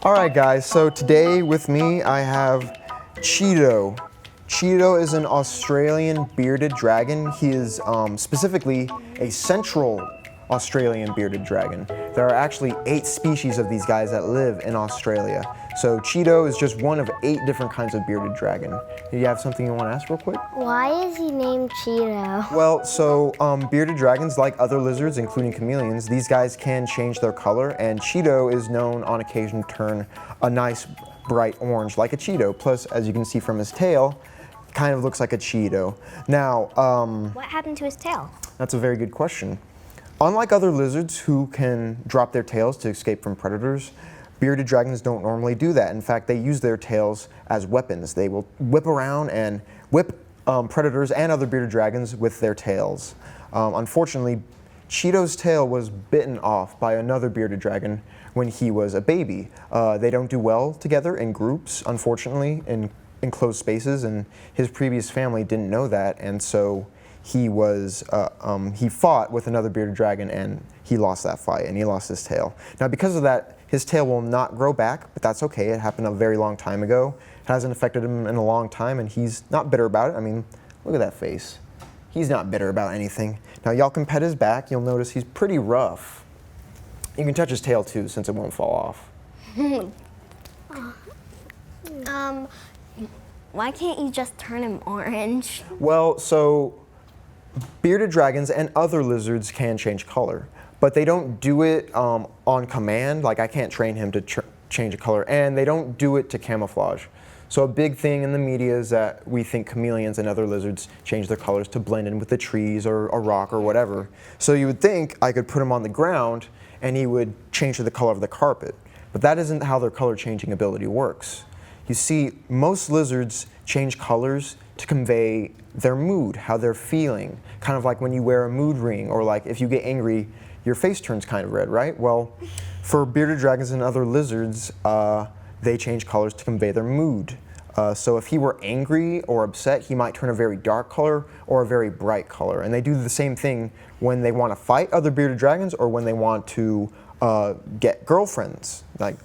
All right, guys, so today with me I have Cheeto. Cheeto is an Australian bearded dragon. He is specifically a central Australian bearded dragon. There are actually 8 species of these guys that live in Australia. So Cheeto is just one of 8 different kinds of bearded dragon. Do you have something you want to ask real quick? Why is he named Cheeto? Well, so bearded dragons, like other lizards, including chameleons, these guys can change their color, and Cheeto is known on occasion to turn a nice bright orange like a Cheeto. Plus, as you can see from his tail, kind of looks like a Cheeto. Now, What happened to his tail? that's a very good question. Unlike other lizards who can drop their tails to escape from predators, bearded dragons don't normally do that. In fact, they use their tails as weapons. They will whip around and whip predators and other bearded dragons with their tails. Unfortunately, Cheeto's tail was bitten off by another bearded dragon when he was a baby. They don't do well together in groups, unfortunately, in enclosed spaces, and his previous family didn't know that, and so he fought with another bearded dragon, and he lost that fight, and he lost his tail. Now, because of that, his tail will not grow back, but that's okay. It happened a very long time ago. It hasn't affected him in a long time, and he's not bitter about it. I mean, look at that face. He's not bitter about anything. Now, y'all can pet his back. You'll notice he's pretty rough. You can touch his tail, too, since it won't fall off. Why can't you just turn him orange? Well, so bearded dragons and other lizards can change color, but they don't do it on command. Like, I can't train him to change a color, and they don't do it to camouflage. So a big thing in the media is that we think chameleons and other lizards change their colors to blend in with the trees or a rock or whatever. So you would think I could put him on the ground and he would change to the color of the carpet, but that isn't how their color changing ability works. You see, most lizards change colors to convey their mood, how they're feeling. Kind of like when you wear a mood ring, or like if you get angry, your face turns kind of red, right? Well, for bearded dragons and other lizards, they change colors to convey their mood. So if he were angry or upset, he might turn a very dark color or a very bright color. And they do the same thing when they want to fight other bearded dragons or when they want to get girlfriends, like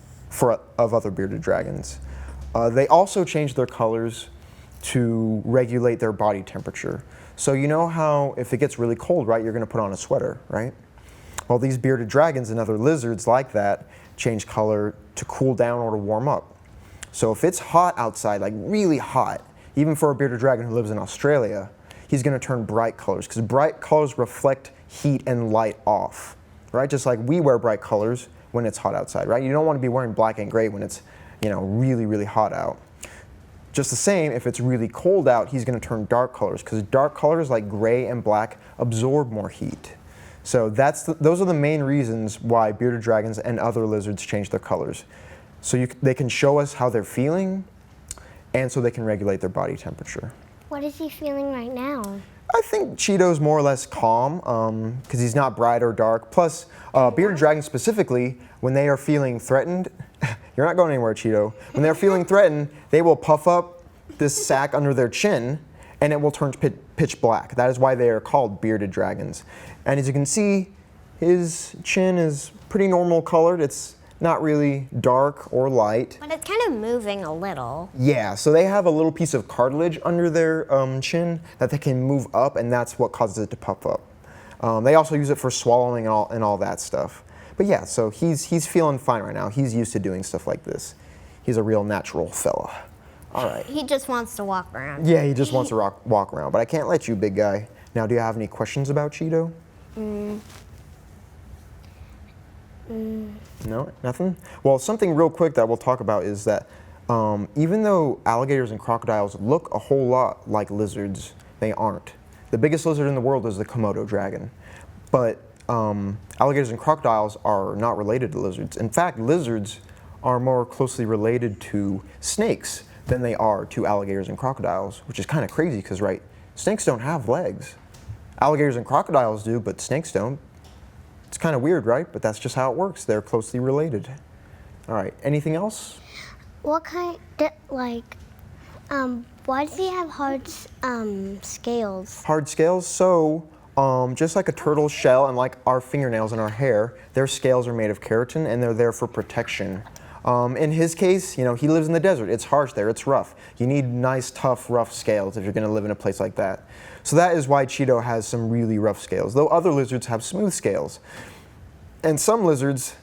of other bearded dragons. They also change their colors to regulate their body temperature. So you know how if it gets really cold, right, you're going to put on a sweater, right? Well, these bearded dragons and other lizards like that change color to cool down or to warm up. So if it's hot outside, like really hot, even for a bearded dragon who lives in Australia, he's going to turn bright colors, because bright colors reflect heat and light off, right? Just like we wear bright colors when it's hot outside, right? You don't want to be wearing black and gray when it's, really, really hot out. Just the same, if it's really cold out, he's going to turn dark colors, because dark colors like gray and black absorb more heat. So those are the main reasons why bearded dragons and other lizards change their colors. So they can show us how they're feeling, and so they can regulate their body temperature. What is he feeling right now? I think Cheeto's more or less calm, because he's not bright or dark. Plus, bearded dragons specifically, when they are feeling threatened, you're not going anywhere, Cheeto. When they're feeling threatened, they will puff up this sack under their chin, and it will turn pitch black. That is why they are called bearded dragons. And as you can see, his chin is pretty normal colored. It's not really dark or light. But it's kind of moving a little. Yeah, so they have a little piece of cartilage under their chin that they can move up, and that's what causes it to puff up. They also use it for swallowing and all that stuff. But yeah, so he's feeling fine right now. He's used to doing stuff like this. He's a real natural fella. All right. He just wants to walk around. Yeah, he just wants to walk around, but I can't let you, big guy. Now, do you have any questions about Cheeto? No, nothing? Well, something real quick that we'll talk about is that even though alligators and crocodiles look a whole lot like lizards, they aren't. The biggest lizard in the world is the Komodo dragon. But alligators and crocodiles are not related to lizards. In fact, lizards are more closely related to snakes than they are to alligators and crocodiles, which is kind of crazy because, right, snakes don't have legs. Alligators and crocodiles do, but snakes don't. It's kind of weird, right? But that's just how it works. They're closely related. All right, anything else? What kind, why does he have hard scales? Hard scales? So Just like a turtle's shell and like our fingernails and our hair, their scales are made of keratin and they're there for protection. In his case, you know, he lives in the desert. It's harsh there, it's rough. You need nice, tough, rough scales if you're gonna live in a place like that. So that is why Cheeto has some really rough scales, though other lizards have smooth scales. And some lizards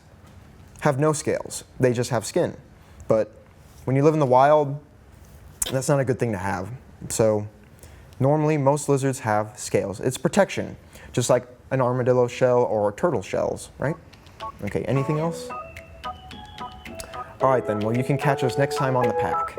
have no scales, they just have skin. But when you live in the wild, that's not a good thing to have. So normally, most lizards have scales. It's protection, just like an armadillo shell or turtle shells, right? Okay, anything else? All right then, well you can catch us next time on The Pack.